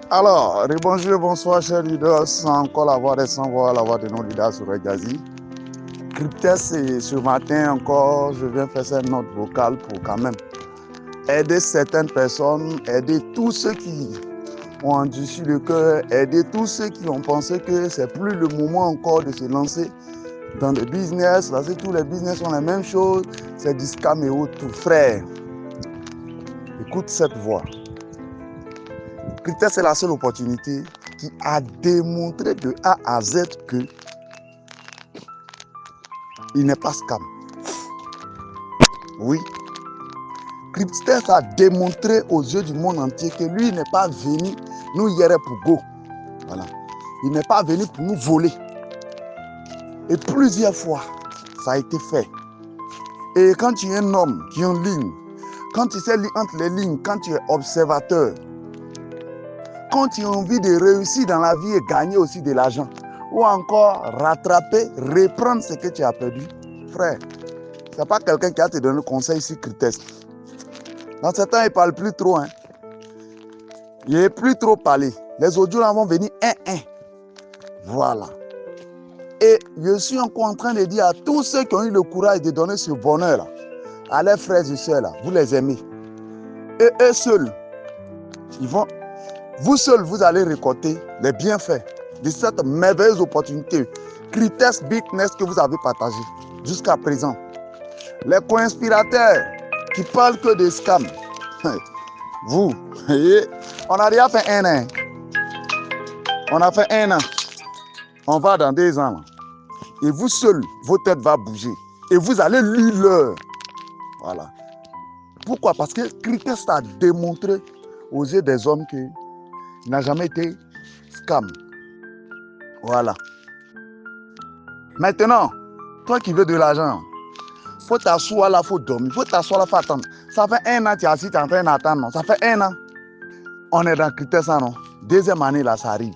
Alors, bonjour, bonsoir, chers leaders, sans encore la voix et sans voir la voix de nos leaders sur Regazi. Cryptes, et ce matin encore, je viens faire cette note vocale pour quand même aider certaines personnes, aider tous ceux qui ont endurci le cœur, aider tous ceux qui ont pensé que c'est plus le moment encore de se lancer dans le business, parce que tous les business sont la même chose, c'est du scam et autres. Frère, écoute cette voix. Cryptes, c'est la seule opportunité qui a démontré de A à Z que il n'est pas scam. Oui. Cryptes a démontré aux yeux du monde entier que lui n'est pas venu nous hier pour go. Voilà. Il n'est pas venu pour nous voler. Et plusieurs fois, ça a été fait. Et quand tu es un homme qui est en ligne, quand tu sais lire entre les lignes, quand tu es observateur, quand tu as envie de réussir dans la vie et gagner aussi de l'argent, ou encore rattraper, reprendre ce que tu as perdu, frère, ce n'est pas quelqu'un qui a te donné le conseil sur Cryptes. Dans ce temps, il ne parle plus trop. Il n'est plus trop parlé. Les audios là vont venir un. Voilà. Et je suis encore en train de dire à tous ceux qui ont eu le courage de donner ce bonheur là, à leurs frères et sœurs là, vous les aimez. Et eux seuls, vous seuls, vous allez récolter les bienfaits de cette merveilleuse opportunité, Cryptes Business que vous avez partagé jusqu'à présent. Les co-inspirateurs qui parlent que de scams, vous, on a déjà fait un an. On a fait un an. On va dans 2 ans. Là. Et vous seuls, votre tête va bouger. Et vous allez lire l'heure. Voilà. Pourquoi? Parce que Cryptes a démontré aux yeux des hommes qu'il n'a jamais été scam. Voilà. Maintenant, toi qui veux de l'argent, il faut t'asseoir là, il faut dormir. Il faut t'asseoir là, il faut attendre. Ça fait 1 an, tu es assis, tu es en train d'attendre. Non? Ça fait 1 an. On est dans Cryptes, non? 2e année, là, ça arrive.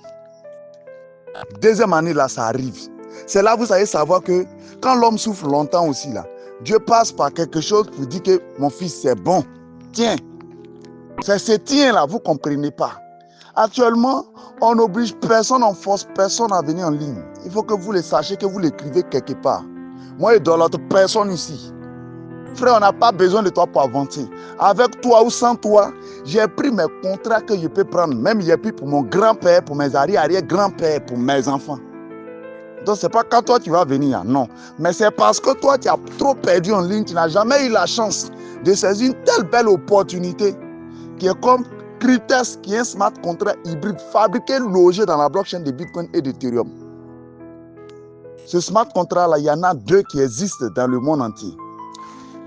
2e année, là, ça arrive. C'est là que vous allez savoir que quand l'homme souffre longtemps aussi, là, Dieu passe par quelque chose pour dire que mon fils, c'est bon. Tiens. C'est ce tiens-là, vous ne comprenez pas. Actuellement, on n'oblige personne, on force personne à venir en ligne. Il faut que vous le sachiez, que vous l'écrivez quelque part. Moi, il doit l'autre personne ici. Frère, on n'a pas besoin de toi pour avancer. Avec toi ou sans toi, j'ai pris mes contrats que je peux prendre. Même j'ai pris pour mon grand-père, pour mes arrière-grands-pères, pour mes enfants. Donc, ce n'est pas quand toi tu vas venir, non. Mais c'est parce que toi, tu as trop perdu en ligne, tu n'as jamais eu la chance de saisir une telle belle opportunité qui est comme Cryptes, qui est un smart contract hybride fabriqué, logé dans la blockchain de Bitcoin et d'Ethereum. Ce smart contract-là, il y en a 2 qui existent dans le monde entier.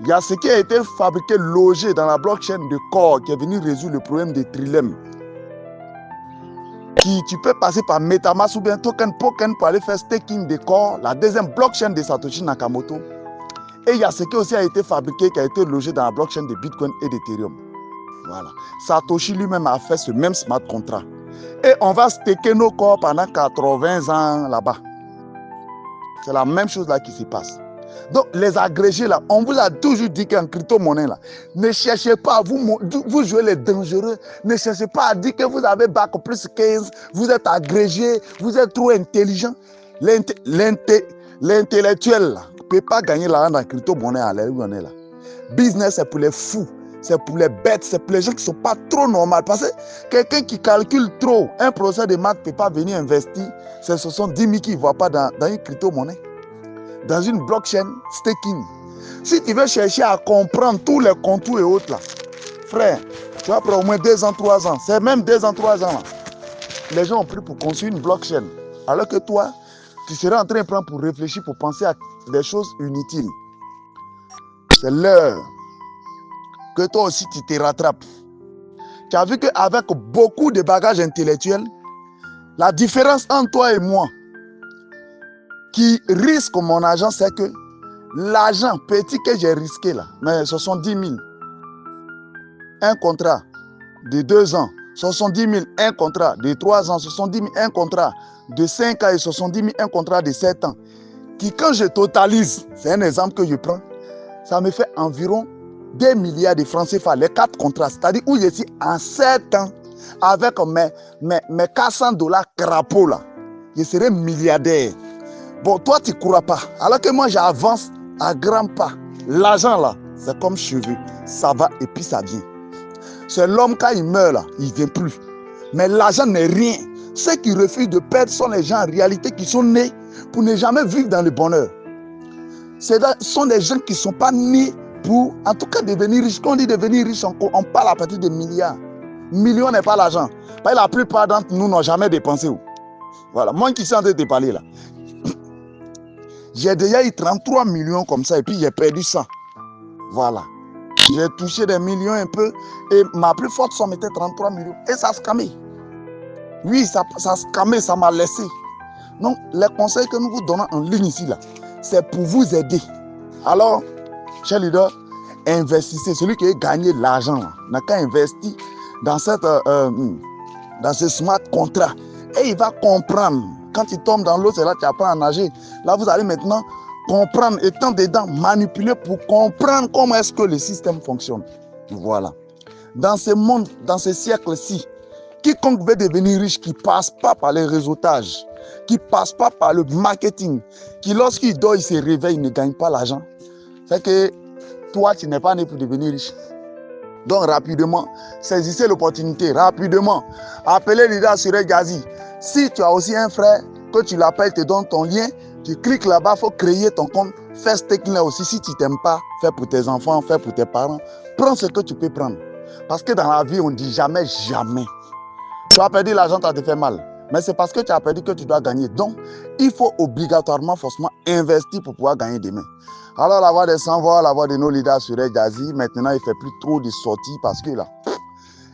Il y a ce qui a été fabriqué, logé dans la blockchain de Core, qui est venu résoudre le problème de Trilem. Tu peux passer par Metamask ou bien Token pour aller faire staking de Core, la 2e blockchain de Satoshi Nakamoto. Et il y a ce qui aussi a été fabriqué, qui a été logé dans la blockchain de Bitcoin et d'Ethereum. Voilà. Satoshi lui-même a fait ce même smart contract. Et on va staker nos corps pendant 80 ans là-bas. C'est la même chose là qui se passe. Donc, les agrégés là, on vous a toujours dit qu'en crypto-monnaie là, ne cherchez pas, vous jouez les dangereux, ne cherchez pas à dire que vous avez bac plus 15, vous êtes agrégé, vous êtes trop intelligent. L'intellectuel là, ne peut pas gagner l'argent dans la crypto-monnaie à l'heure où on est là. Business, c'est pour les fous, c'est pour les bêtes, c'est pour les gens qui ne sont pas trop normaux. Parce que quelqu'un qui calcule trop, un procès de maths ne peut pas venir investir, ce sont 10 000 qui ne voient pas dans une crypto-monnaie. Dans une blockchain staking. Si tu veux chercher à comprendre tous les contours et autres là, frère, tu vas prendre au moins 2 ans, 3 ans. C'est même 2 ans, 3 ans là. Les gens ont pris pour construire une blockchain. Alors que toi, tu seras en train de prendre pour réfléchir, pour penser à des choses inutiles. C'est l'heure que toi aussi tu te rattrapes. Tu as vu qu'avec beaucoup de bagages intellectuels, la différence entre toi et moi, qui risque mon argent, c'est que l'argent petit que j'ai risqué là, mais 70 000, un contrat de 2 ans, 70 000, un contrat de 3 ans, 70 000, un contrat de 5 ans et 70 000, un contrat de 7 ans, qui quand je totalise, c'est un exemple que je prends, ça me fait environ 2 milliards de francs CFA, les 4 contrats, c'est-à-dire où je suis en 7 ans, Avec mes $400 crapauds là, je serai milliardaire. Bon, toi, tu ne crois pas. Alors que moi, j'avance à grands pas. L'argent là, c'est comme cheveux. Ça va et puis ça vient. C'est l'homme, quand il meurt là, il ne vient plus. Mais l'argent n'est rien. Ceux qui refusent de perdre sont les gens en réalité qui sont nés pour ne jamais vivre dans le bonheur. Ce sont des gens qui ne sont pas nés pour, en tout cas, devenir riches. Quand on dit devenir riche, on parle à partir de milliards. Millions n'est pas l'argent. La plupart d'entre nous n'ont jamais dépensé. Voilà, moi qui suis en train de te parler là. J'ai déjà eu 33 millions comme ça et puis j'ai perdu 100. Voilà. J'ai touché des millions un peu et ma plus forte somme était 33 millions. Et ça a scamé. Oui, ça a scamé, ça m'a laissé. Donc, les conseils que nous vous donnons en ligne ici, là, c'est pour vous aider. Alors, cher leader, investissez. Celui qui a gagné l'argent, n'a qu'à investir dans ce smart contract. Et il va comprendre. Quand il tombe dans l'eau, c'est là que tu apprends à nager. Là, vous allez maintenant comprendre, étant dedans, manipuler pour comprendre comment est-ce que le système fonctionne. Voilà. Dans ce monde, dans ce siècle-ci, quiconque veut devenir riche, qui ne passe pas par les réseautages, qui ne passe pas par le marketing, qui lorsqu'il dort, il se réveille, il ne gagne pas l'argent. C'est que toi, tu n'es pas né pour devenir riche. Donc rapidement, saisissez l'opportunité, rapidement. Appelez Leader Suré Gazi. Si tu as aussi un frère, que tu l'appelles, te donne ton lien, tu cliques là-bas, il faut créer ton compte. Fais ce là aussi. Si tu ne t'aimes pas, fais pour tes enfants, fais pour tes parents. Prends ce que tu peux prendre. Parce que dans la vie, on ne dit jamais, jamais. Tu as perdu l'argent, ça te fait mal. Mais c'est parce que tu as perdu que tu dois gagner. Donc, il faut obligatoirement, forcément, investir pour pouvoir gagner demain. Alors, la voix des sans-voix, la voix de nos leaders sur Gazi, maintenant, il ne fait plus trop de sorties parce que là,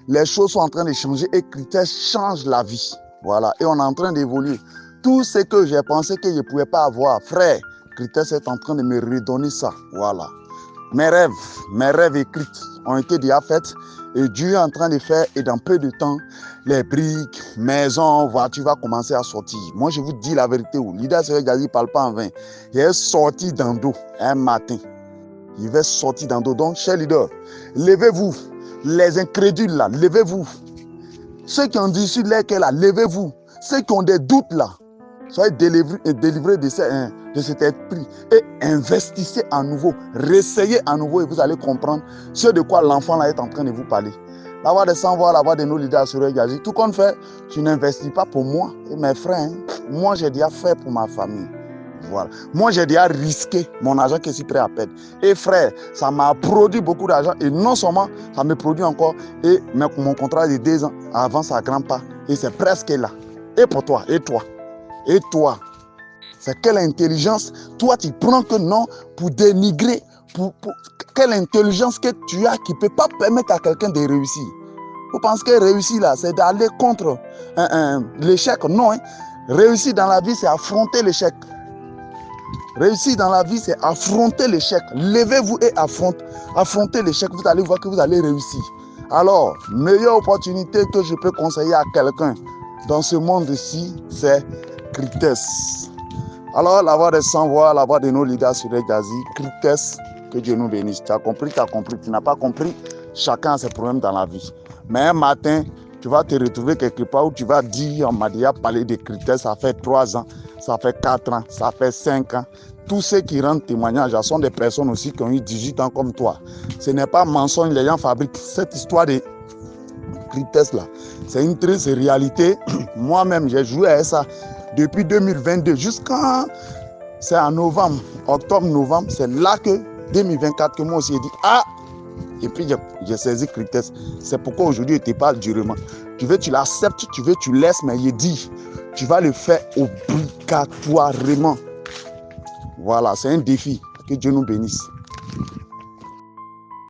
les choses sont en train de changer et Critès change la vie. Voilà, et on est en train d'évoluer. Tout ce que j'ai pensé que je ne pouvais pas avoir, frère, Critès est en train de me redonner ça. Voilà. Mes rêves écrits ont été déjà faits et Dieu est en train de faire, et dans peu de temps, les briques, maisons, voitures vont commencer à sortir. Moi, je vous dis la vérité. Leader Suré Gazi ne parle pas en vain. Il est sorti dans l'eau un matin. Il va sortir dans l'eau. Donc, cher leader, levez-vous. Les incrédules là, levez-vous. Ceux qui ont dit sur lesquels là, levez-vous. Ceux qui ont des doutes là, soyez délivrés de cet esprit et investissez à nouveau, réessayez à nouveau et vous allez comprendre ce de quoi l'enfant là est en train de vous parler. La voix des sans-voix, la voix de nos leaders sur Gazi. Tout compte fait, tu n'investis pas pour moi et mes frères. Hein. Moi, j'ai déjà fait pour ma famille. Voilà. Moi, j'ai déjà risqué mon argent que je suis prêt à perdre. Et frère, ça m'a produit beaucoup d'argent et non seulement ça me produit encore. Et mon contrat de 2 ans avance à grands pas et c'est presque là. Et pour toi, et toi. Et toi, c'est quelle intelligence, toi tu prends que non pour dénigrer, quelle intelligence que tu as qui ne peut pas permettre à quelqu'un de réussir. Vous pensez que réussir là, c'est d'aller contre l'échec? Non, hein. Réussir dans la vie, c'est affronter l'échec. Réussir dans la vie, c'est affronter l'échec. Levez-vous et affrontez l'échec, vous allez voir que vous allez réussir. Alors, meilleure opportunité que je peux conseiller à quelqu'un dans ce monde-ci, c'est Critès. Alors, la voix des sans-voix, la voix de nos leaders sur les Gazi, Critès, que Dieu nous bénisse. Tu as compris, tu n'as pas compris. Chacun a ses problèmes dans la vie. Mais un matin, tu vas te retrouver quelque part où tu vas dire, on m'a déjà parlé de Critès, ça fait 3 ans, ça fait 4 ans, ça fait 5 ans. Tous ceux qui rendent témoignage sont des personnes aussi qui ont eu 18 ans comme toi. Ce n'est pas mensonge, les gens fabriquent cette histoire de Critès là. C'est une triste réalité. Moi-même, j'ai joué à ça depuis 2022 jusqu'en... C'est en novembre, octobre-novembre, c'est là que 2024 que moi aussi j'ai dit ah. Et puis j'ai saisi Critès. C'est pourquoi aujourd'hui je te parle durement. Tu veux, tu l'acceptes, tu veux, tu laisses, mais il dit tu vas le faire obligatoirement. Voilà, c'est un défi. Que Dieu nous bénisse.